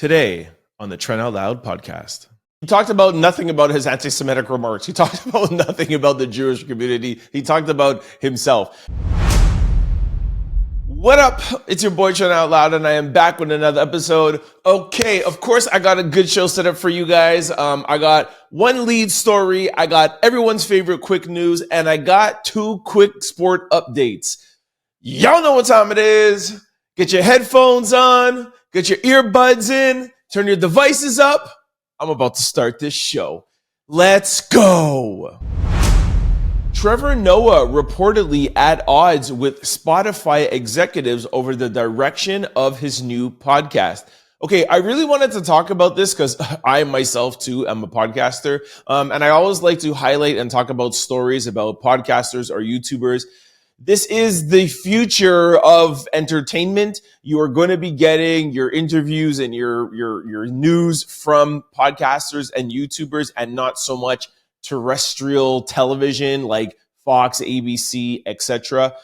Today on the Trent Out Loud Podcast. He talked about nothing about his anti-Semitic remarks. He talked about nothing about the Jewish community. He talked about himself. What up? It's your boy Trent Out Loud, and I am back with another episode. Okay, of course, I got a good show set up for you guys. I got one lead story, I got everyone's favorite quick news, and I got two quick sport updates. Y'all know what time it is. Get your headphones on, get your earbuds in, turn your devices up. I'm about to start this show. Let's go. Trevor Noah reportedly at odds with Spotify executives over the direction of his new podcast. Okay, I really wanted to talk about this because I myself too am a podcaster. And I always like to highlight and talk about stories about podcasters or YouTubers. This is the future of entertainment. You are going to be getting your interviews and your news from podcasters and YouTubers, and not so much terrestrial television like Fox, ABC, etc.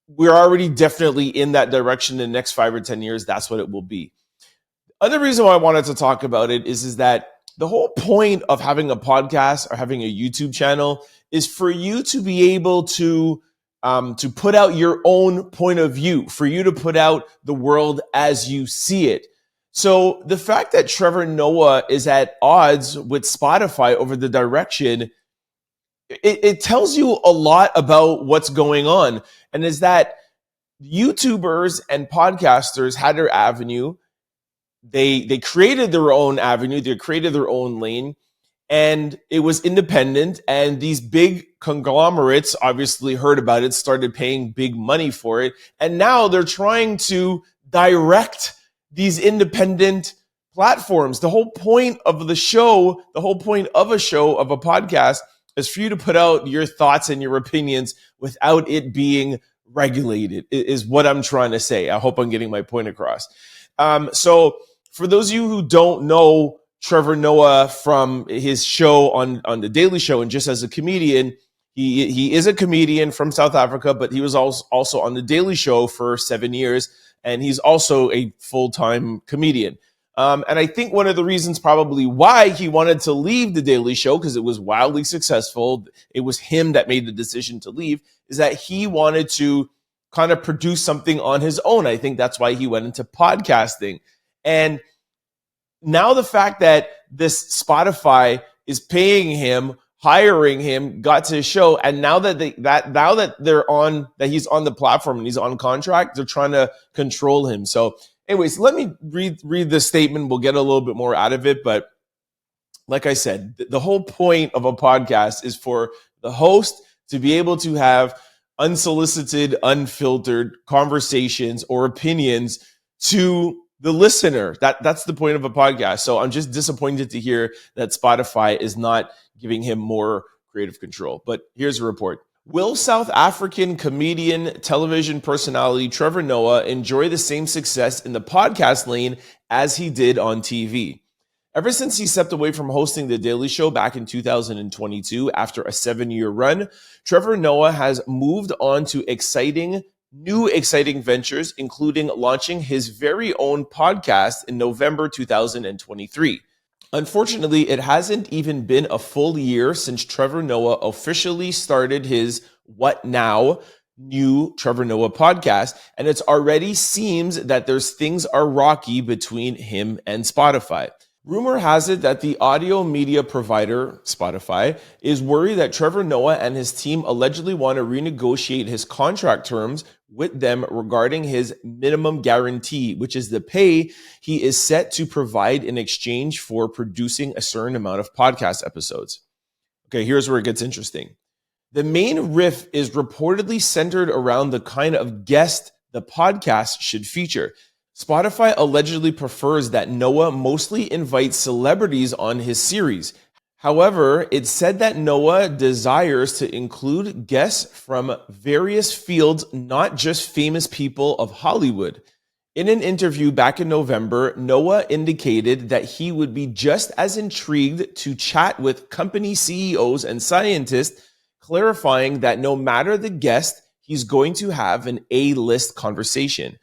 We're already definitely in that direction in the next 5 or 10 years. That's what it will be. Other reason why I wanted to talk about it is that the whole point of having a podcast or having a YouTube channel is for you to be able to put out your own point of view, for you to put out the world as you see it. So the fact that Trevor Noah is at odds with Spotify over the direction, it tells you a lot about what's going on. And is that YouTubers and podcasters had their avenue. They created their own avenue. They created their own lane. And it was independent, and these big conglomerates obviously heard about it, started paying big money for it, and now they're trying to direct these independent platforms. The whole point of the show, the whole point of a show, of a podcast, is for you to put out your thoughts and your opinions without it being regulated, is what I'm trying to say. I hope I'm getting my point across. So for those of you who don't know Trevor Noah from his show on The Daily Show, and just as a comedian, he is a comedian from South Africa, but he was also on The Daily Show for 7 years, and he's also a full-time comedian. And I think one of the reasons probably why he wanted to leave The Daily Show, because it was wildly successful, it was him that made the decision to leave, is that he wanted to kind of produce something on his own. I think that's why he went into podcasting. And now the fact that this Spotify is paying him, hiring him, got to his show, and now that he's on the platform and he's on contract, they're trying to control him. So, anyways, let me read this statement. We'll get a little bit more out of it, but like I said, the whole point of a podcast is for the host to be able to have unsolicited, unfiltered conversations or opinions to the listener. That's the point of a podcast. So I'm just disappointed to hear that Spotify is not giving him more creative control. But here's a report. Will South African comedian, television personality Trevor Noah enjoy the same success in the podcast lane as he did on TV? Ever since he stepped away from hosting The Daily Show back in 2022 after a 7-year run, Trevor Noah has moved on to new exciting ventures, including launching his very own podcast in November 2023. Unfortunately, it hasn't even been a full year since Trevor Noah officially started his What Now? New Trevor Noah podcast, and it's already seems that things are rocky between him and Spotify. Rumor has it that the audio media provider, Spotify, is worried that Trevor Noah and his team allegedly want to renegotiate his contract terms with them regarding his minimum guarantee, which is the pay he is set to provide in exchange for producing a certain amount of podcast episodes. Okay, here's where it gets interesting. The main riff is reportedly centered around the kind of guest the podcast should feature. Spotify allegedly prefers that Noah mostly invites celebrities on his series. However, it's said that Noah desires to include guests from various fields, not just famous people of Hollywood. In an interview back in November, Noah indicated that he would be just as intrigued to chat with company CEOs and scientists, clarifying that no matter the guest, he's going to have an A-list conversation.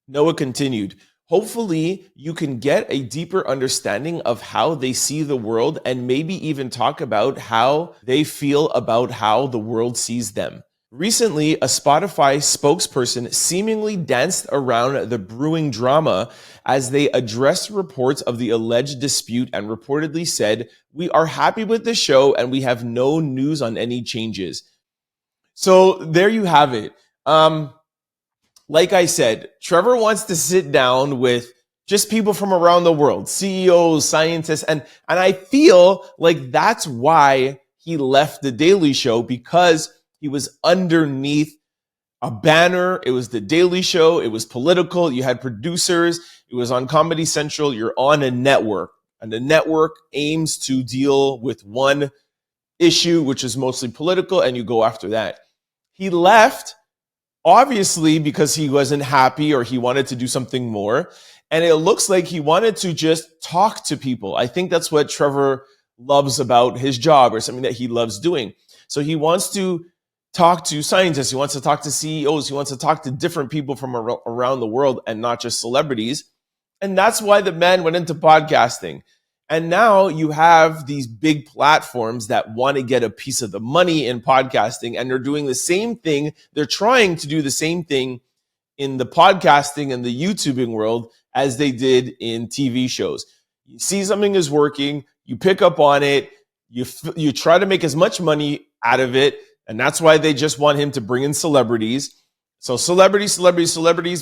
Noah continued, Hopefully, you can get a deeper understanding of how they see the world and maybe even talk about how they feel about how the world sees them. Recently, a Spotify spokesperson seemingly danced around the brewing drama as they addressed reports of the alleged dispute and reportedly said, "We are happy with the show and we have no news on any changes." So there you have it. Like I said, Trevor wants to sit down with just people from around the world, CEOs, scientists, and I feel like that's why he left The Daily Show, because he was underneath a banner. It was The Daily Show. It was political. You had producers. It was on Comedy Central. You're on a network, and the network aims to deal with one issue, which is mostly political, and you go after that. He left, obviously, because he wasn't happy or he wanted to do something more. And it looks like he wanted to just talk to people. I think that's what Trevor loves about his job, or something that he loves doing. So he wants to talk to scientists. He wants to talk to CEOs. He wants to talk to different people from around the world and not just celebrities. And that's why the man went into podcasting. And now you have these big platforms that want to get a piece of the money in podcasting, and they're doing the same thing. They're trying to do the same thing in the podcasting and the YouTubing world as they did in TV shows. You see something is working, you pick up on it, you try to make as much money out of it, and that's why they just want him to bring in celebrities. So celebrities,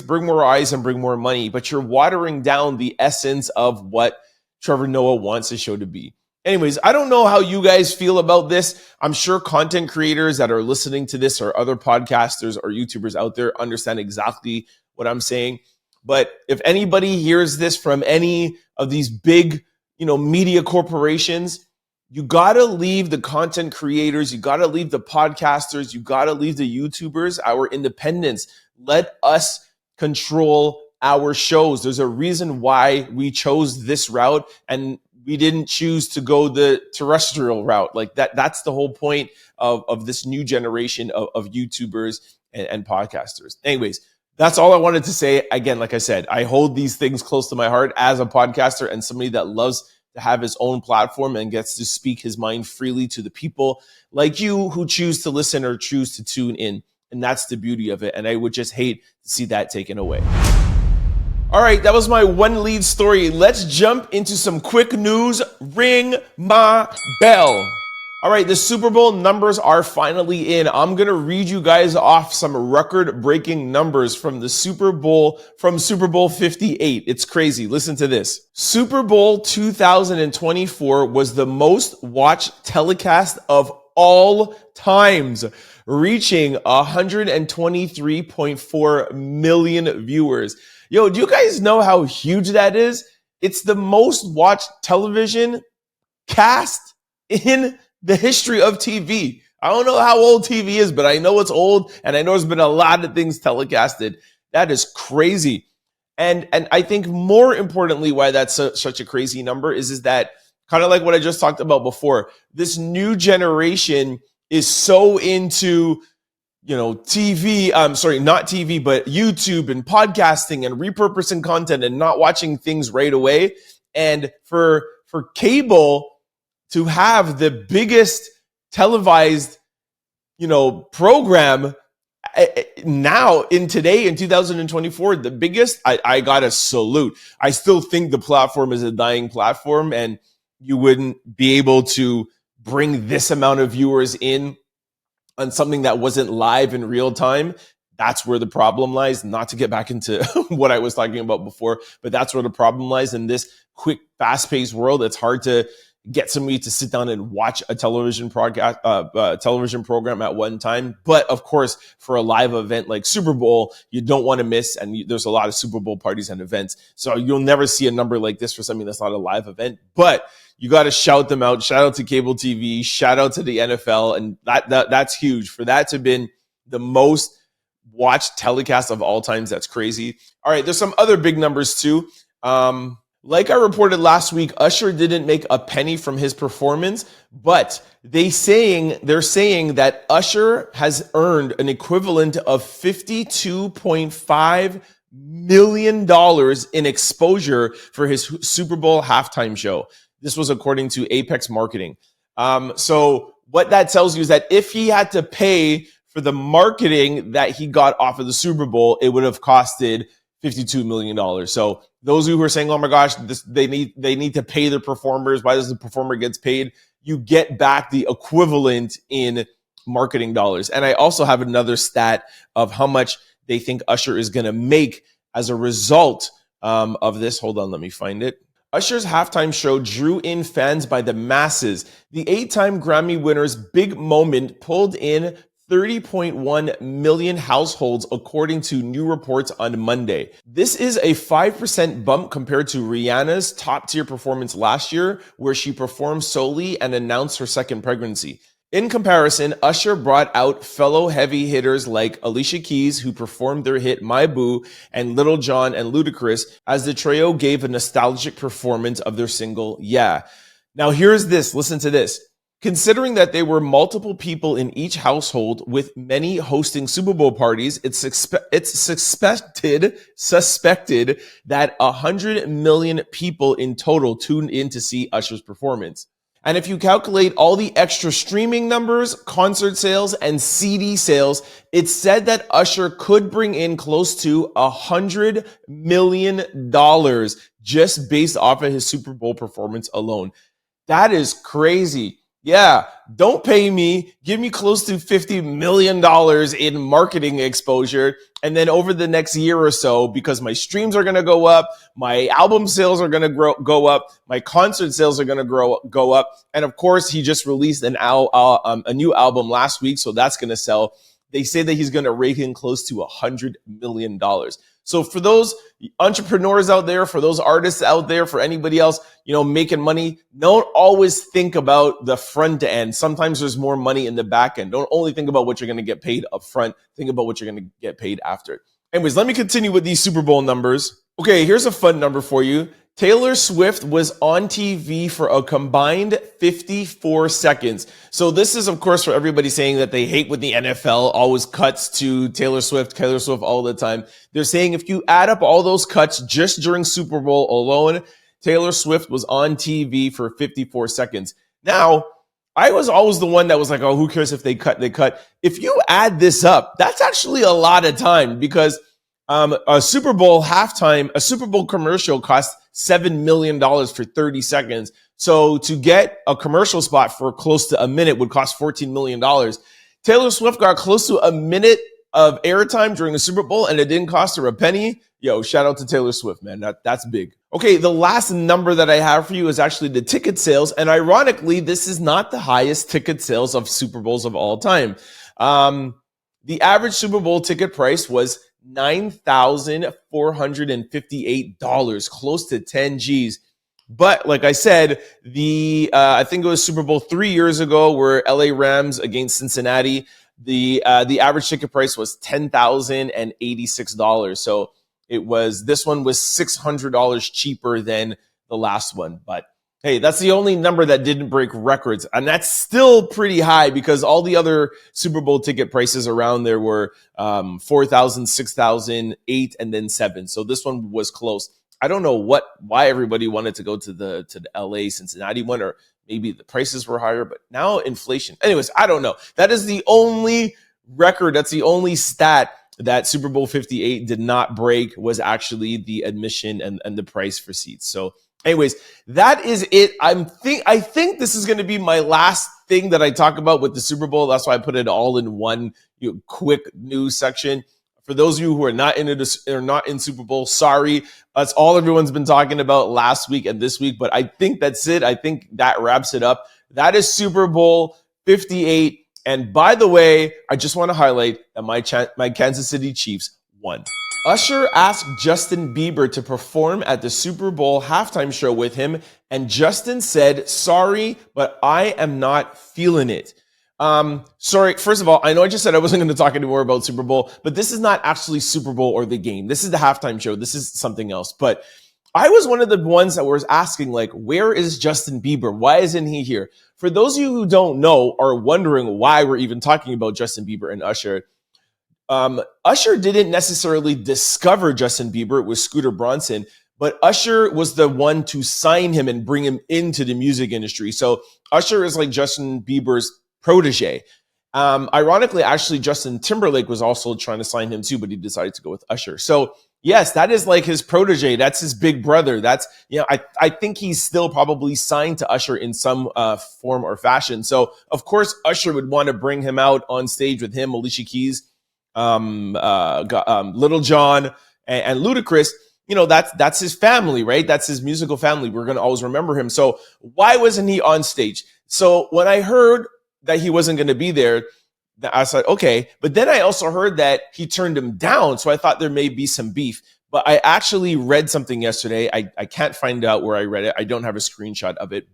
bring more eyes and bring more money, but you're watering down the essence of what Trevor Noah wants the show to be. Anyways, I don't know how you guys feel about this. I'm sure content creators that are listening to this, or other podcasters or YouTubers out there, understand exactly what I'm saying. But if anybody hears this from any of these big, media corporations, you got to leave the content creators, you got to leave the podcasters, you got to leave the YouTubers, our independence. Let us control our shows. There's a reason why we chose this route, and we didn't choose to go the terrestrial route. Like that's the whole point of this new generation of YouTubers and podcasters. Anyways, that's all I wanted to say. Again, like I said, I hold these things close to my heart as a podcaster and somebody that loves to have his own platform and gets to speak his mind freely to the people like you who choose to listen or choose to tune in. And that's the beauty of it. And I would just hate to see that taken away. All right, that was my one lead story. Let's jump into some quick news. Ring my bell. All right, the Super Bowl numbers are finally in. I'm going to read you guys off some record-breaking numbers from the Super Bowl, from Super Bowl 58. It's crazy. Listen to this. Super Bowl 2024 was the most watched telecast of all times, reaching 123.4 million viewers. Yo, do you guys know how huge that is? It's the most watched television cast in the history of TV. I don't know how old TV is, but I know it's old, and I know there's been a lot of things telecasted. That is crazy. And I think more importantly, why that's such a crazy number is that, kind of like what I just talked about before, this new generation is so into TV, not TV, but YouTube and podcasting and repurposing content and not watching things right away. And for cable to have the biggest televised, program now in 2024, the biggest, I gotta salute. I still think the platform is a dying platform, and you wouldn't be able to bring this amount of viewers in on something that wasn't live in real time. That's where the problem lies. Not to get back into what I was talking about before, but that's where the problem lies in this quick, fast-paced world. It's hard to get somebody to sit down and watch a television program at one time. But of course, for a live event like Super Bowl, you don't want to miss. And there's a lot of Super Bowl parties and events. So you'll never see a number like this for something that's not a live event. But you got to shout them out. Shout out to cable TV. Shout out to the NFL. And that's huge. For that to have been the most watched telecast of all times, that's crazy. All right, there's some other big numbers too. Like I reported last week, Usher didn't make a penny from his performance, but they're saying that Usher has earned an equivalent of $52.5 million in exposure for his Super Bowl halftime show. This was according to Apex Marketing. So what that tells you is that if he had to pay for the marketing that he got off of the Super Bowl, it would have costed $52 million. So those who are saying, oh my gosh, they need to pay their performers. Why does the performer get paid? You get back the equivalent in marketing dollars. And I also have another stat of how much they think Usher is going to make as a result of this. Hold on, let me find it. Usher's halftime show drew in fans by the masses. The 8-time Grammy winner's big moment pulled in 30.1 million households, according to new reports on Monday. This is a 5% bump compared to Rihanna's top-tier performance last year, where she performed solely and announced her second pregnancy. In comparison, Usher brought out fellow heavy hitters like Alicia Keys, who performed their hit My Boo, and Lil Jon and Ludacris, as the trio gave a nostalgic performance of their single, Yeah. Now here's this, listen to this. Considering that there were multiple people in each household, with many hosting Super Bowl parties, it's suspected that 100 million people in total tuned in to see Usher's performance. And if you calculate all the extra streaming numbers, concert sales, and CD sales, it's said that Usher could bring in close to $100 million just based off of his Super Bowl performance alone. That is crazy. Yeah, don't pay me. Give me close to $50 million in marketing exposure. And then over the next year or so, because my streams are going to go up, my album sales are going to go up, my concert sales are going to go up. And of course, he just released a new album last week, so that's going to sell. They say that he's going to rake in close to $100 million. So for those entrepreneurs out there, for those artists out there, for anybody else, making money, don't always think about the front end. Sometimes there's more money in the back end. Don't only think about what you're going to get paid up front. Think about what you're going to get paid after. Anyways, let me continue with these Super Bowl numbers. Okay, here's a fun number for you. Taylor Swift was on TV for a combined 54 seconds. So this is, of course, for everybody saying that they hate when the NFL always cuts to Taylor Swift all the time. They're saying if you add up all those cuts just during Super Bowl alone, Taylor Swift was on TV for 54 seconds. Now, I was always the one that was like, oh, who cares if they cut, they cut. If you add this up, that's actually a lot of time, because a Super Bowl commercial costs $7 million for 30 seconds. So to get a commercial spot for close to a minute would cost $14 million. Taylor Swift got close to a minute of airtime during the Super Bowl, and it didn't cost her a penny. Yo, shout out to Taylor Swift, man. That's big. Okay, the last number that I have for you is actually the ticket sales. And ironically, this is not the highest ticket sales of Super Bowls of all time. The average Super Bowl ticket price was $9,458, close to 10 G's. But like I said, I think it was Super Bowl 3 years ago where LA Rams against Cincinnati, the average ticket price was $10,086. So this one was $600 cheaper than the last one. But hey, that's the only number that didn't break records. And that's still pretty high, because all the other Super Bowl ticket prices around there were $4,000, $6,000, $8,000, and then $7,000. So this one was close. I don't know why everybody wanted to go to the LA Cincinnati one, or maybe the prices were higher, but now inflation. Anyways, I don't know. That is the only record. That's the only stat that Super Bowl 58 did not break, was actually the admission and the price for seats. So anyways, that is it. I think this is going to be my last thing that I talk about with the Super Bowl. That's why I put it all in one quick news section. For those of you who are not in Super Bowl, sorry. That's all everyone's been talking about last week and this week. But I think that's it. I think that wraps it up. That is Super Bowl 58. And by the way, I just want to highlight that my Kansas City Chiefs won. Usher asked Justin Bieber to perform at the Super Bowl halftime show with him, and Justin said, "Sorry, but I am not feeling it." Sorry, first of all, I know I just said I wasn't going to talk anymore about Super Bowl, but this is not actually Super Bowl or the game. This is the halftime show. This is something else. But I was one of the ones that was asking, like, where is Justin Bieber? Why isn't he here? For those of you who don't know or wondering why we're even talking about Justin Bieber and Usher, Usher didn't necessarily discover Justin Bieber. It was Scooter Braunson, but Usher was the one to sign him and bring him into the music industry. So Usher is like Justin Bieber's protege. Ironically, actually, Justin Timberlake was also trying to sign him too, but he decided to go with Usher. So yes, that is like his protege. That's his big brother. That's, I think he's still probably signed to Usher in some form or fashion. So of course, Usher would want to bring him out on stage with him, Alicia Keys, Little John, and Ludacris. That's his family, right? That's his musical family. We're going to always remember him. So why wasn't he on stage? So when I heard that he wasn't going to be there, I said, okay. But then I also heard that he turned him down. So I thought there may be some beef. But I actually read something yesterday. I can't find out where I read it. I don't have a screenshot of it,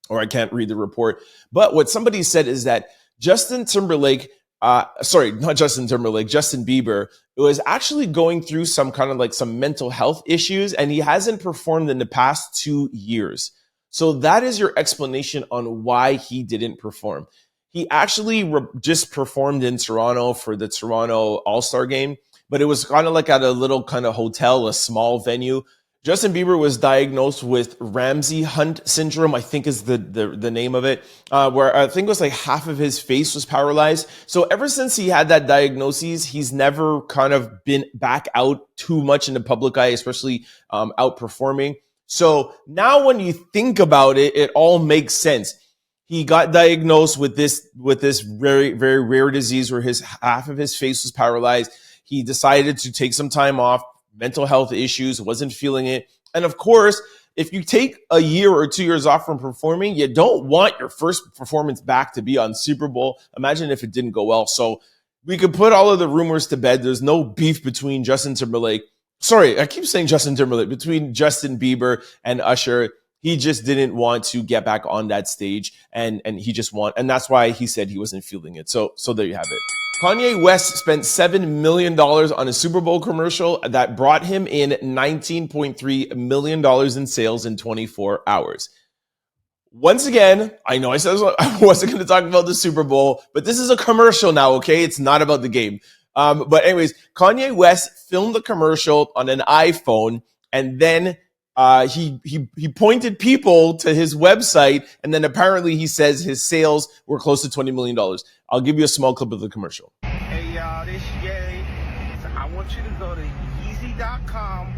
or I can't read the report. But what somebody said is that Justin Timberlake, not Justin Timberlake, Justin Bieber, was actually going through some kind of like some mental health issues, and he hasn't performed in the past 2 years. So that is your explanation on why he didn't perform. He actually just performed in Toronto for the Toronto All-Star game, but it was kind of like at a little kind of hotel, a small venue. Justin Bieber was diagnosed with Ramsay Hunt syndrome, I think is the name of it, where I think it was like half of his face was paralyzed. So ever since he had that diagnosis, he's never kind of been back out too much in the public eye, especially out performing. So now when you think about it, it all makes sense. He got diagnosed with this very, very rare disease where half of his face was paralyzed. He decided to take some time off, mental health issues, wasn't feeling it. And of course, if you take a year or 2 years off from performing, you don't want your first performance back to be on Super Bowl. Imagine if it didn't go well. So we could put all of the rumors to bed. There's no beef between Justin Timberlake. Sorry, I keep saying Justin Timberlake. Between Justin Bieber and Usher, he just didn't want to get back on that stage, and that's why he said he wasn't feeling it. So there you have it. Kanye West spent $7 million on a Super Bowl commercial that brought him in $19.3 million in sales in 24 hours. Once again, I know I said I wasn't going to talk about the Super Bowl, but this is a commercial now, okay? It's not about the game. But anyways, Kanye West filmed the commercial on an iPhone, and then he pointed people to his website, and then apparently he says his sales were close to $20 million. I'll give you a small clip of the commercial. Hey y'all, this Ye. So I want you to go to Yeezy.com,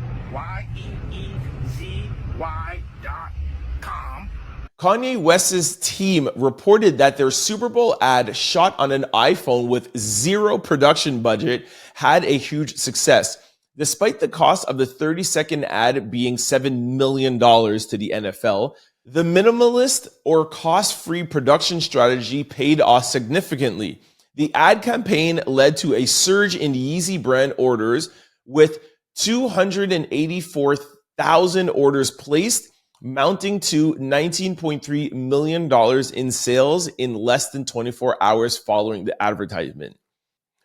Yeezy.com. Kanye West's team reported that their Super Bowl ad shot on an iPhone with zero production budget had a huge success. Despite the cost of the 30-second ad being $7 million to the NFL, the minimalist or cost-free production strategy paid off significantly. The ad campaign led to a surge in Yeezy brand orders, with 284,000 orders placed, mounting to $19.3 million in sales in less than 24 hours following the advertisement.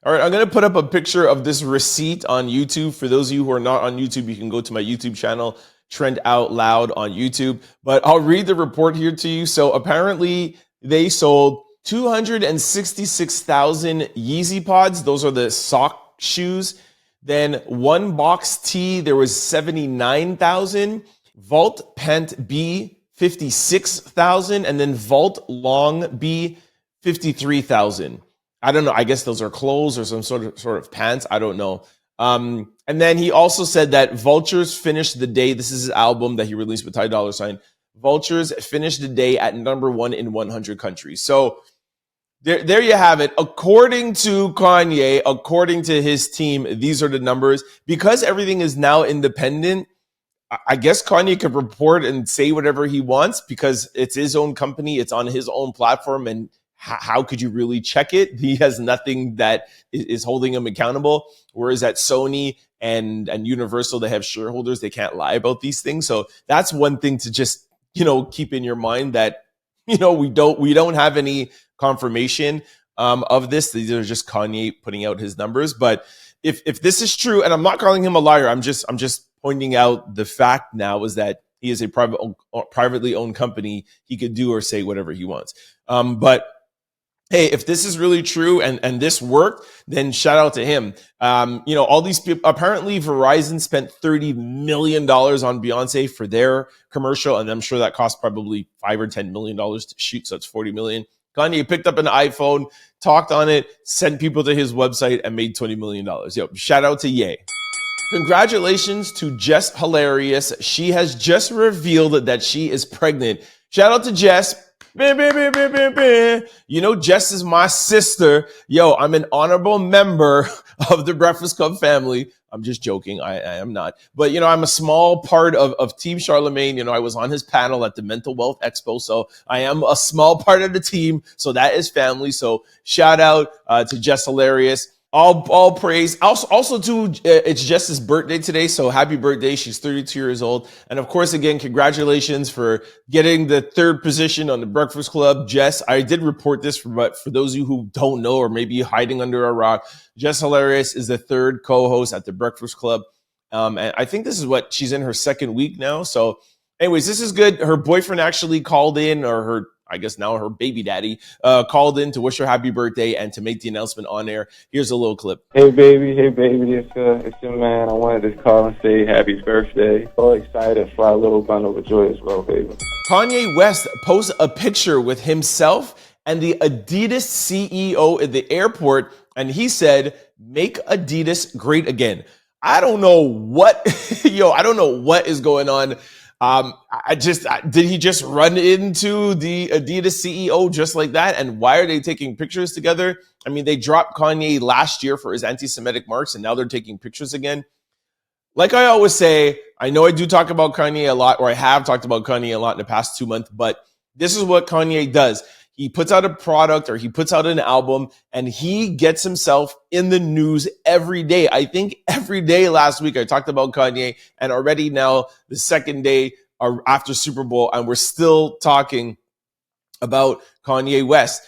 All right, I'm going to put up a picture of this receipt on YouTube. For those of you who are not on YouTube, you can go to my YouTube channel, Trent Out Loud on YouTube. But I'll read the report here to you. So apparently they sold 266,000 Yeezy pods. Those are the sock shoes. Then one box tee, there was 79,000. Vault Pant B, 56,000. And then Vault Long B, 53,000. I don't know. I guess those are clothes or some sort of pants. I don't know. And then he also said that Vultures finished the day. This is his album that he released with Ty Dolla $ign. Vultures finished the day at number 1 in 100 countries. So there you have it. According to Kanye, according to his team, these are the numbers. Because everything is now independent, I guess Kanye could report and say whatever he wants because it's his own company. It's on his own platform. And how could you really check it? He has nothing that is holding him accountable. Whereas at Sony and Universal, they have shareholders. They can't lie about these things. So that's one thing to just, keep in your mind that, we don't have any confirmation of this. These are just Kanye putting out his numbers. But if this is true, and I'm not calling him a liar, I'm just pointing out the fact now is that he is a privately owned company. He could do or say whatever he wants. But hey, if this is really true and this worked, then shout out to him. All these people, apparently Verizon spent $30 million on Beyonce for their commercial. And I'm sure that cost probably $5 or $10 million to shoot. So it's 40 million. Kanye picked up an iPhone, talked on it, sent people to his website and made $20 million. Yo, shout out to Ye. Congratulations to Jess Hilarious. She has just revealed that she is pregnant. Shout out to Jess. Jess is my sister. Yo, I'm an honorable member of the Breakfast Club family. I'm just joking. I am not. But, I'm a small part of Team Charlemagne. I was on his panel at the Mental Wealth Expo. So I am a small part of the team. So that is family. So shout out to Jess Hilarious. All praise. Also too, it's Jess's birthday today, so happy birthday. She's 32 years old. And of course, again, congratulations for getting the 3rd position on the Breakfast Club. Jess, I did report this, but for those of you who don't know or maybe hiding under a rock, Jess Hilarious is the 3rd co-host at the Breakfast Club. And I think this is she's in her 2nd week now. So anyways, this is good. Her boyfriend actually called in, or I guess now her baby daddy, called in to wish her happy birthday and to make the announcement on air. Here's a little clip. Hey baby, it's your man. I wanted to call and say happy birthday. So excited for our little bundle of joy as well, baby. Kanye West posts a picture with himself and the Adidas CEO at the airport, and he said, "Make Adidas great again." I don't know what, I don't know what is going on. Did he just run into the Adidas CEO just like that? And why are they taking pictures together? I mean, they dropped Kanye last year for his anti-Semitic marks, and now they're taking pictures again. Like I always say, I know I do talk about Kanye a lot, or I have talked about Kanye a lot in the past 2 months, but this is what Kanye does. He puts out a product or he puts out an album and he gets himself in the news every day. I think every day last week I talked about Kanye, and already now the 2nd day after Super Bowl, and we're still talking about Kanye West.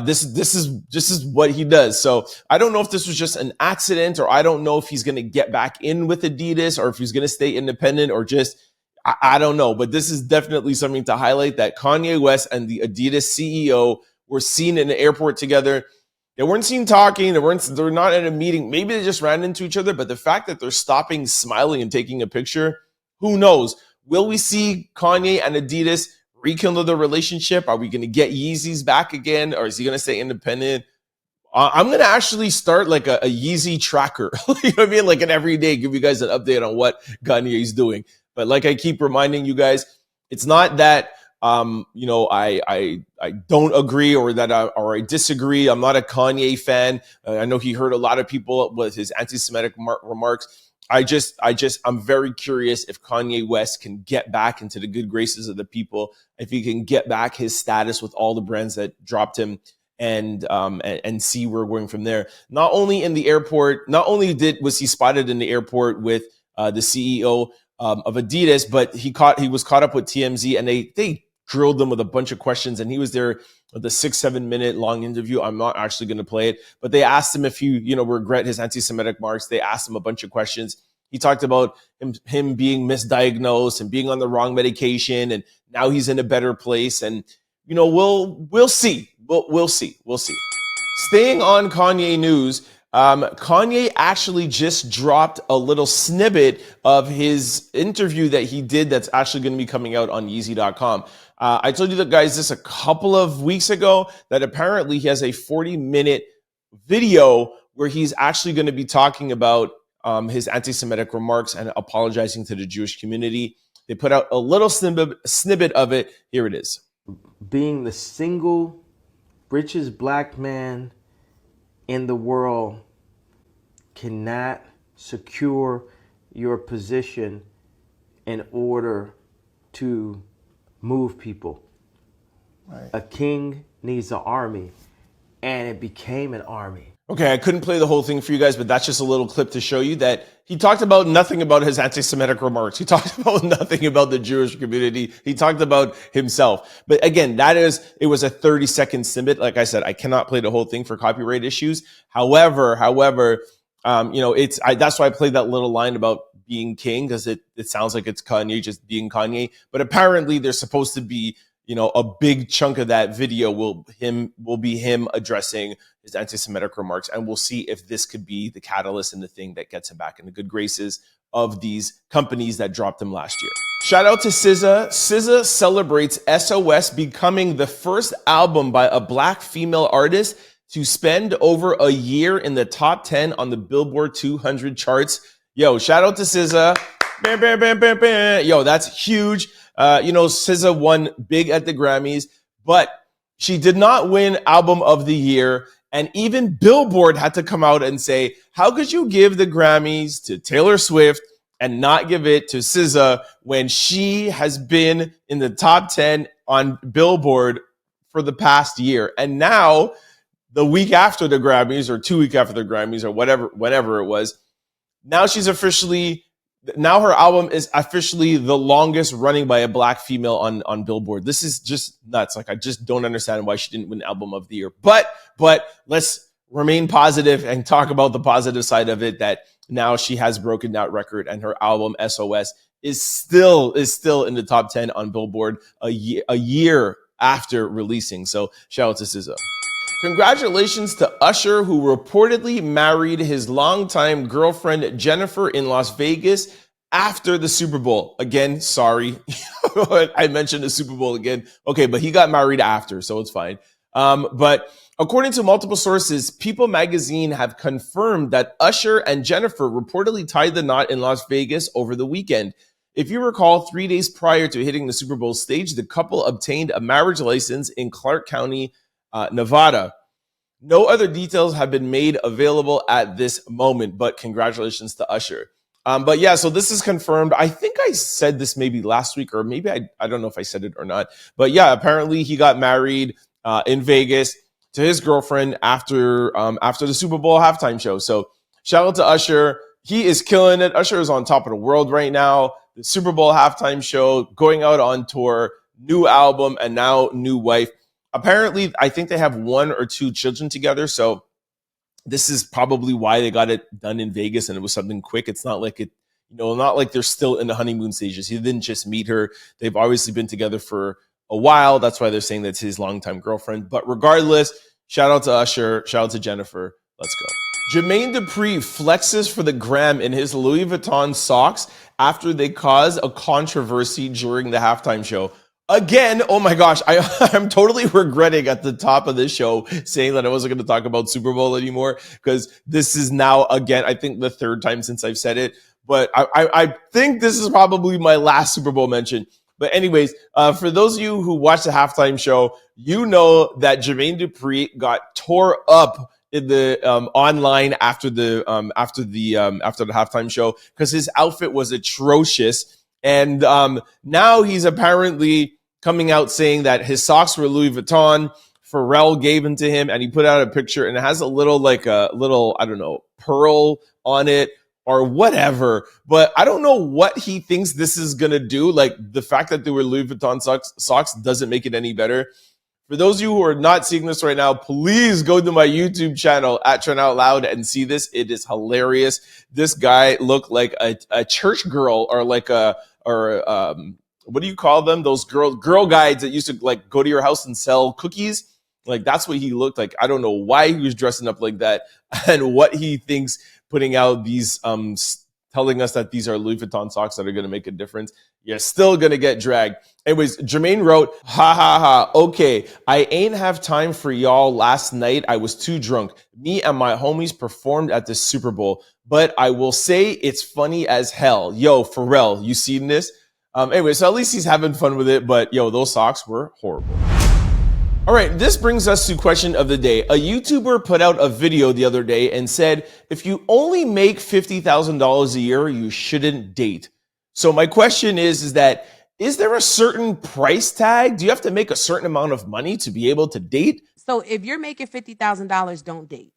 This is what he does. So I don't know if this was just an accident, or I don't know if he's going to get back in with Adidas, or if he's going to stay independent, or just I don't know, but this is definitely something to highlight, that Kanye West and the Adidas CEO were seen in the airport together. They weren't seen talking. They're not at a meeting. Maybe they just ran into each other, but the fact that they're stopping, smiling, and taking a picture, who knows? Will we see Kanye and Adidas rekindle the relationship? Are we going to get Yeezys back again, or is he going to stay independent? I'm going to actually start like a Yeezy tracker, you know what I mean? Like an every day, give you guys an update on what Kanye is doing. But like I keep reminding you guys, it's not that I don't agree or that I disagree. I'm not a Kanye fan. I know he hurt a lot of people with his anti-Semitic remarks. I'm very curious if Kanye West can get back into the good graces of the people, if he can get back his status with all the brands that dropped him, and see where we're going from there. Not only in the airport, was he spotted in the airport with the CEO of Adidas, but he was caught up with TMZ, and they drilled him with a bunch of questions, and he was there with a 6-7 minute long interview. I'm not actually going to play it, but they asked him if he regret his anti-Semitic marks. They asked him a bunch of questions. He talked about him being misdiagnosed and being on the wrong medication, and now he's in a better place. And we'll see. We'll see. Staying on Kanye news, Kanye actually just dropped a little snippet of his interview that he did that's actually going to be coming out on Yeezy.com. I told you guys this a couple of weeks ago, that apparently he has a 40-minute video where he's actually going to be talking about his anti-Semitic remarks and apologizing to the Jewish community. They put out a little snippet of it. Here it is. Being the single richest black man in the world cannot secure your position in order to move people. Right. A king needs an army, and it became an army. Okay, I couldn't play the whole thing for you guys, but that's just a little clip to show you that he talked about nothing about his anti-Semitic remarks. He talked about nothing about the Jewish community. He talked about himself. But again, it was a 30-second snippet. Like I said, I cannot play the whole thing for copyright issues. However, that's why I played that little line about being king, because it sounds like it's Kanye just being Kanye. But apparently there's supposed to be a big chunk of that video will be him addressing his anti-Semitic remarks, and we'll see if this could be the catalyst and the thing that gets him back in the good graces of these companies that dropped him last year. Shout out to SZA. SZA celebrates SOS becoming the first album by a Black female artist to spend over a year in the top 10 on the Billboard 200 charts. Yo, shout out to SZA. Bam, bam, bam, bam, bam. Yo, that's huge. SZA won big at the Grammys, but she did not win Album of the Year. And even Billboard had to come out and say, how could you give the Grammys to Taylor Swift and not give it to SZA when she has been in the top 10 on Billboard for the past year? And now, the week after the Grammys, or 2 weeks after the Grammys, or whenever it was, now her album is officially the longest running by a Black female on Billboard. This is just nuts. Like, I just don't understand why she didn't win Album of the Year. But let's remain positive and talk about the positive side of it, that now she has broken that record and her album SOS is still in the top 10 on Billboard a year after releasing. So shout out to SZA. Congratulations to Usher, who reportedly married his longtime girlfriend Jennifer in Las Vegas after the Super Bowl. Again, sorry, I mentioned the Super Bowl again. Okay, but he got married after, so it's fine. But according to multiple sources, People magazine have confirmed that Usher and Jennifer reportedly tied the knot in Las Vegas over the weekend. If you recall, 3 days prior to hitting the Super Bowl stage, the couple obtained a marriage license in Clark County, Nevada. No other details have been made available at this moment, but congratulations to Usher. But yeah, so this is confirmed. I think I said this maybe last week, or maybe I don't know if I said it or not. But yeah, apparently he got married in Vegas to his girlfriend after the Super Bowl halftime show. So shout out to Usher. He is killing it. Usher is on top of the world right now. The Super Bowl halftime show, going out on tour, new album, and now new wife. Apparently, I think they have 1 or 2 children together. So this is probably why they got it done in Vegas, and it was something quick. It's not like not like they're still in the honeymoon stages. He didn't just meet her. They've obviously been together for a while. That's why they're saying that's his longtime girlfriend. But regardless, shout out to Usher. Shout out to Jennifer. Let's go. Jermaine Dupri flexes for the gram in his Louis Vuitton socks after they caused a controversy during the halftime show. Again, oh my gosh, I'm totally regretting at the top of this show saying that I wasn't going to talk about Super Bowl anymore, because this is now, again, I think the 3rd time since I've said it. But I think this is probably my last Super Bowl mention. But anyways, for those of you who watched the halftime show, you know that Jermaine Dupri got tore up in the online after the halftime show because his outfit was atrocious. And now he's apparently coming out saying that his socks were Louis Vuitton. Pharrell gave them to him, and he put out a picture, and it has a little, I don't know, pearl on it or whatever. But I don't know what he thinks this is going to do. Like, the fact that they were Louis Vuitton socks doesn't make it any better. For those of you who are not seeing this right now, please go to my YouTube channel at Trent Out Loud and see this. It is hilarious. This guy looked like a church girl, or what do you call them? Those girl guides that used to like go to your house and sell cookies. Like, that's what he looked like. I don't know why he was dressing up like that and what he thinks putting out these, telling us that these are Louis Vuitton socks that are going to make a difference. You're still going to get dragged. Anyways, Jermaine wrote, ha, ha, ha. Okay, I ain't have time for y'all last night. I was too drunk. Me and my homies performed at the Super Bowl, but I will say it's funny as hell. Yo, Pharrell, you seen this? Anyway, so at least he's having fun with it, but yo, those socks were horrible. All right, this brings us to question of the day. A YouTuber put out a video the other day and said, if you only make $50,000 a year, you shouldn't date. So my question is there a certain price tag? Do you have to make a certain amount of money to be able to date? So if you're making $50,000, don't date.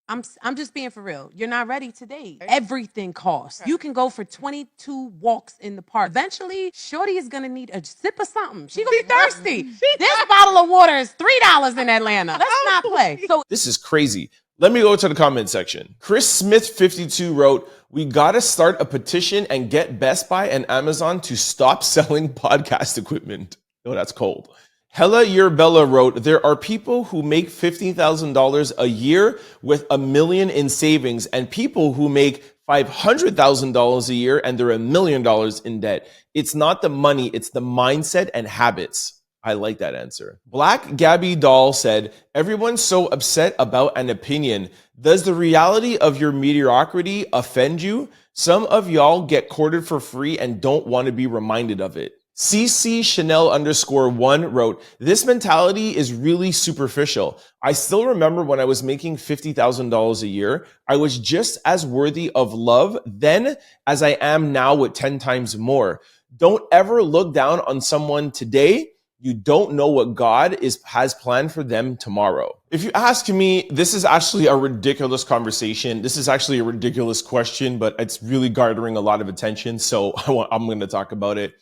I'm just being for real. You're not ready to date. Everything costs. You can go for 22 walks in the park. Eventually, shorty is going to need a sip of something. She's going to be thirsty. This bottle of water is $3 in Atlanta. Let's not play. So this is crazy. Let me go to the comment section. Chris Smith 52 wrote, we got to start a petition and get Best Buy and Amazon to stop selling podcast equipment. No, that's cold. Hella Your Bella wrote, there are people who make $15,000 a year with $1 million in savings and people who make $500,000 a year and they're $1 million in debt. It's not the money, it's the mindset and habits. I like that answer. Black Gabby Doll said, everyone's so upset about an opinion. Does the reality of your mediocrity offend you? Some of y'all get courted for free and don't want to be reminded of it. CC Chanel _1 wrote, this mentality is really superficial. I still remember when I was making $50,000 a year, I was just as worthy of love then as I am now with 10 times more. Don't ever look down on someone today. You don't know what God has planned for them tomorrow. If you ask me, this is actually a ridiculous conversation. This is actually a ridiculous question, but it's really garnering a lot of attention. So I'm going to talk about it.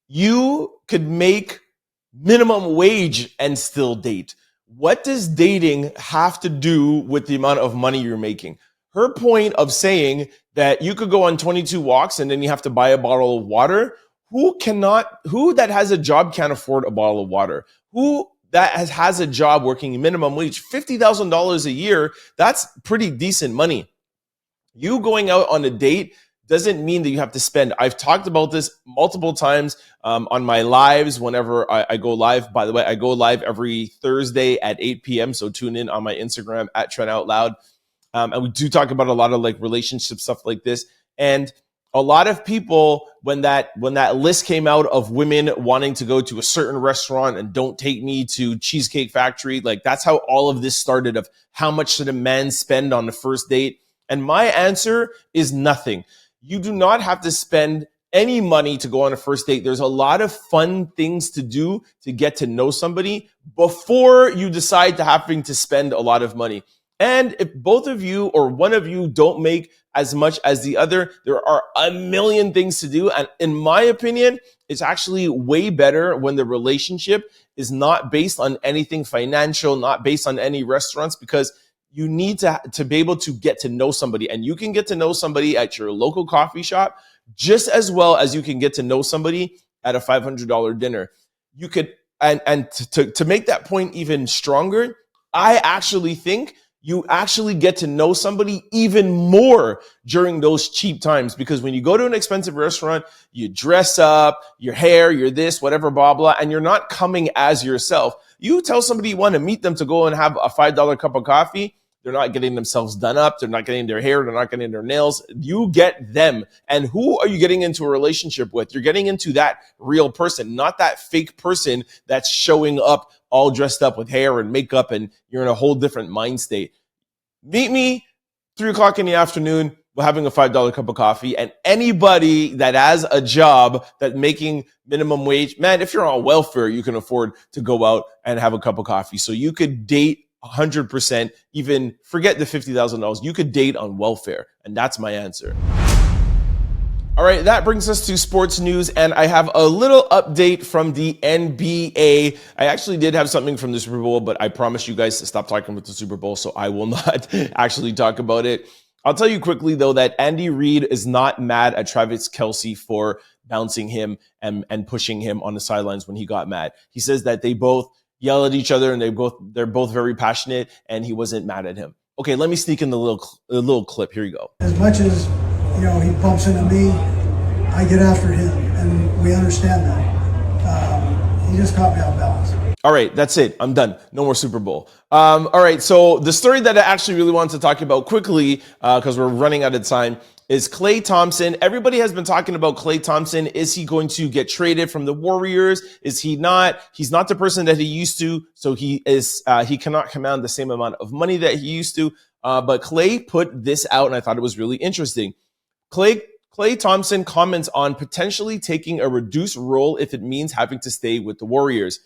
You could make minimum wage and still date. What does dating have to do with the amount of money you're making? Her point of saying that you could go on 22 walks and then you have to buy a bottle of water. Who that has a job can't afford a bottle of water? Who that has a job working minimum wage, $50,000 a year, that's pretty decent money. You going out on a date doesn't mean that you have to spend. I've talked about this multiple times on my lives whenever I go live. By the way, I go live every Thursday at 8 p.m. So tune in on my Instagram at Trent Out Loud. And we do talk about a lot of like relationship stuff like this. And a lot of people, when that list came out of women wanting to go to a certain restaurant and don't take me to Cheesecake Factory, like that's how all of this started, of how much should a man spend on the first date? And my answer is nothing. You do not have to spend any money to go on a first date. There's a lot of fun things to do to get to know somebody before you decide to having to spend a lot of money. And if both of you or one of you don't make as much as the other, there are a million things to do. And in my opinion, it's actually way better when the relationship is not based on anything financial, not based on any restaurants, because you need to be able to get to know somebody. And you can get to know somebody at your local coffee shop just as well as you can get to know somebody at a $500 dinner. You could, and to make that point even stronger, I actually think you actually get to know somebody even more during those cheap times, because when you go to an expensive restaurant, you dress up, your hair, your this, whatever, blah, blah, and you're not coming as yourself. You tell somebody you want to meet them to go and have a $5 cup of coffee, they're not getting themselves done up. They're not getting their hair. They're not getting their nails. You get them. And who are you getting into a relationship with? You're getting into that real person, not that fake person that's showing up all dressed up with hair and makeup, and you're in a whole different mind state. Meet me 3:00 in the afternoon. We're having a $5 cup of coffee. And anybody that has a job that making minimum wage, man, if you're on welfare, you can afford to go out and have a cup of coffee. So you could date 100%, even forget the $50,000. You could date on welfare. And that's my answer. All right, that brings us to sports news, and I have a little update from the NBA. I actually did have something from the Super Bowl, but I promised you guys to stop talking about the Super Bowl, so I will not actually talk about it. I'll tell you quickly, though, that Andy Reid is not mad at Travis Kelce for bouncing him and pushing him on the sidelines when he got mad. He says that they both yell at each other and they're both very passionate, and he wasn't mad at him. Okay, let me sneak in the little clip. Here you go. As much as he bumps into me, I get after him, and we understand that. He just caught me off balance. All right, that's it. I'm done. No more Super Bowl. All right, so the story that I actually really wanted to talk about quickly, because we're running out of time, is Klay Thompson. Everybody has been talking about Klay Thompson. Is he going to get traded from the Warriors? Is he not? He's not the person that he used to, so he cannot command the same amount of money that he used to. But Klay put this out, and I thought it was really interesting. Klay Thompson comments on potentially taking a reduced role if it means having to stay with the Warriors.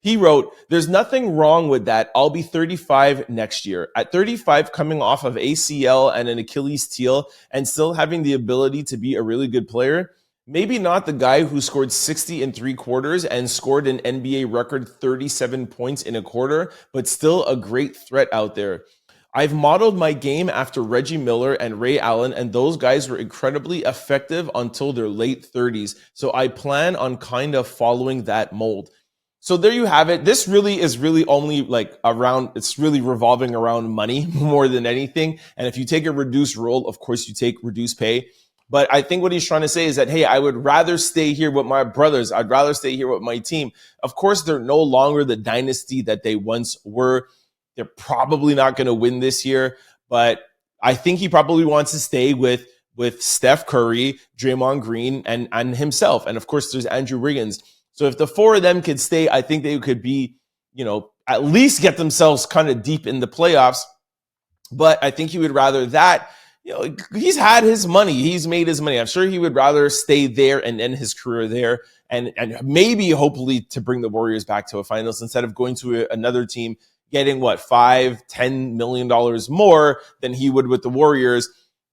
He wrote, "There's nothing wrong with that. I'll be 35 next year. At 35, coming off of ACL and an Achilles heel and still having the ability to be a really good player, maybe not the guy who scored 60 in 3 quarters and scored an NBA record 37 points in a quarter, but still a great threat out there. I've modeled my game after Reggie Miller and Ray Allen, and those guys were incredibly effective until their late 30s. So I plan on kind of following that mold. So there you have it. This really is really only like around, it's really revolving around money more than anything. And if you take a reduced role, of course you take reduced pay. But I think what he's trying to say is that, hey, I would rather stay here with my brothers. I'd rather stay here with my team. Of course, they're no longer the dynasty that they once were. They're probably not going to win this year, but I think he probably wants to stay with Steph Curry, Draymond Green, and himself. And of course, there's Andrew Wiggins. So if the four of them could stay, I think they could be, at least get themselves kind of deep in the playoffs. But I think he would rather that. He's had his money. He's made his money. I'm sure he would rather stay there and end his career there and maybe hopefully to bring the Warriors back to a finals instead of going to another team getting $5-10 million more than he would with the Warriors,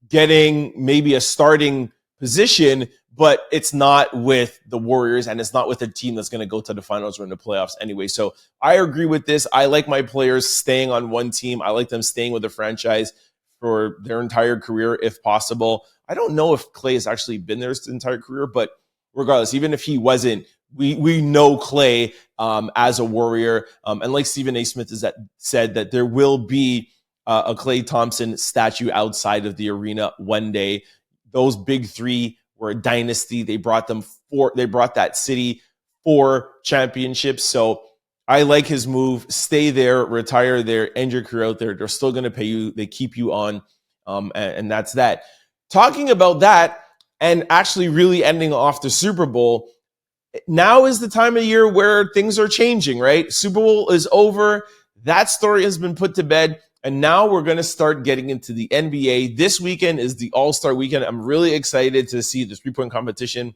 getting maybe a starting position, but it's not with the Warriors and it's not with a team that's going to go to the finals or in the playoffs anyway. So I agree with this. I like my players staying on one team. I like them staying with the franchise for their entire career, if possible. I don't know if Klay has actually been there his entire career, but regardless, even if he wasn't, we know Klay as a Warrior. And like Stephen A. Smith has said that there will be a Klay Thompson statue outside of the arena one day. Those big three were a dynasty. They brought that city 4 championships. So I like his move. Stay there, retire there, end your career out there. They're still going to pay you. They keep you on. And that's that. Talking about that and actually really ending off the Super Bowl, now is the time of year where things are changing, right? Super Bowl is over. That story has been put to bed. And now we're going to start getting into the NBA. This weekend is the All-Star weekend. I'm really excited to see the three-point competition.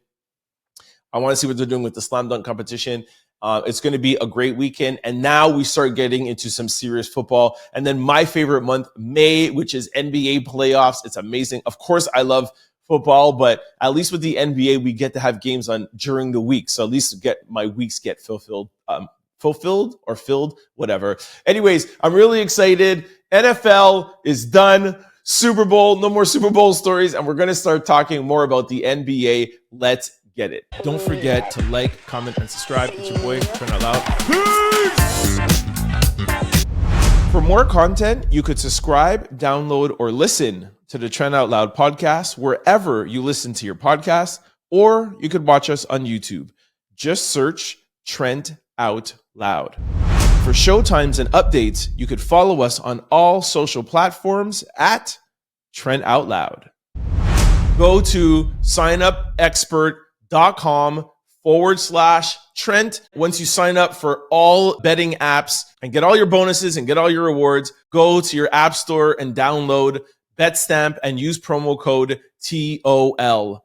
I want to see what they're doing with the slam dunk competition. It's going to be a great weekend. And now we start getting into some serious football. And then my favorite month, May, which is NBA playoffs. It's amazing. Of course, I love football, but at least with the NBA, we get to have games on during the week. So at least my weeks get fulfilled, whatever. Anyways, I'm really excited. NFL is done. Super Bowl, no more Super Bowl stories. And we're going to start talking more about the NBA. Let's get it. Don't forget to like, comment, and subscribe. It's your boy, Trent Out Loud. Peace! For more content, you could subscribe, download, or listen to the Trent Out Loud podcast wherever you listen to your podcasts, or you could watch us on YouTube. Just search Trent Out Loud. For showtimes and updates, you could follow us on all social platforms at Trent Out Loud. Go to signupexpert.com/Trent. Once you sign up for all betting apps and get all your bonuses and get all your rewards, go to your app store and download BetStamp and use promo code TOL.